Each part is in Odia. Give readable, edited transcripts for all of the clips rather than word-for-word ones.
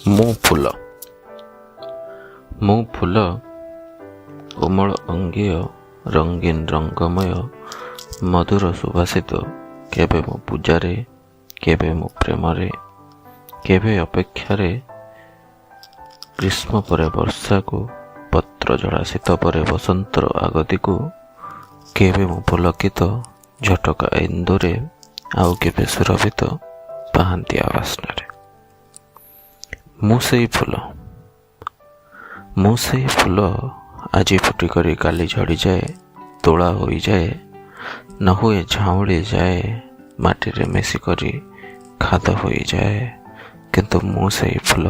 ମୁଁ ଫୁଲ କୋମଳ ଅଙ୍ଗୀୟ ରଙ୍ଗୀନ ରଙ୍ଗମୟ ମଧୁର ସୁବାସିତ, କେବେ ମୋ ପୂଜାରେ, କେବେ ମୋ ପ୍ରେମରେ, କେବେ ଅପେକ୍ଷାରେ, ଗ୍ରୀଷ୍ମ ପରେ ବର୍ଷାକୁ, ପତ୍ର ଝଡ଼ା ଶୀତ ପରେ ବସନ୍ତର ଆଗତିକୁ, କେବେ ମୁଁ ପୁଲକିତ ଝଟକା ଇନ୍ଦୁରେ, ଆଉ କେବେ ସୁରଭିତ ପାହାନ୍ତିଆ ବାସ୍ନାରେ। ମୁଁ ସେଇ ଫୁଲ ଆଜି ଫୁଟିକରି କାଲି ଝଡ଼ିଯାଏ, ତୋଳା ହୋଇଯାଏ, ନ ହୁଏ ଝାଉଁଳି ଯାଏ, ମାଟିରେ ମିଶିକରି ଖାଦ ହୋଇଯାଏ। କିନ୍ତୁ ମୁଁ ସେଇ ଫୁଲ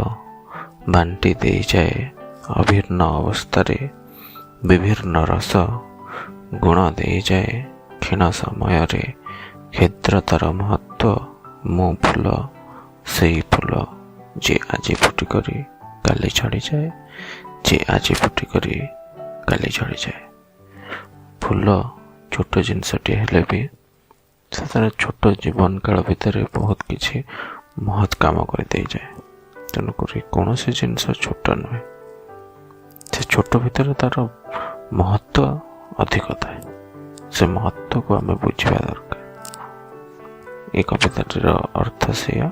ବାଣ୍ଟି ଦେଇଯାଏ ଅଭିନ୍ନ ଅବସ୍ଥାରେ, ବିଭିନ୍ନ ରସ ଗୁଣ ଦେଇଯାଏ କ୍ଷୀଣ ସମୟରେ, କ୍ଷୁଦ୍ରତାର ମହତ୍ଵ। ମୁଁ ଫୁଲ, ସେଇ ଫୁଲ ଯେ ଆଜି ଫୁଟିକରି କାଲି ଝଡ଼ିଯାଏ, ଯେ ଆଜି ଫୁଟିକରି କାଲି ଝଡ଼ିଯାଏ। ଫୁଲ ଛୋଟ ଜିନିଷଟିଏ ହେଲେ ବି ସେଥିରେ ଛୋଟ ଜୀବନ କାଳ ଭିତରେ ବହୁତ କିଛି ମହତ୍ କାମ କରିଦେଇଯାଏ। ତେଣୁକରି କୌଣସି ଜିନିଷ ଛୋଟ ନୁହେଁ, ସେ ଛୋଟ ଭିତରେ ତାର ମହତ୍ଵ ଅଧିକ ଥାଏ। ସେ ମହତ୍ଵକୁ ଆମେ ବୁଝିବା ଦରକାର। ଏ କବିତାଟିର ଅର୍ଥ ସେଇଆ।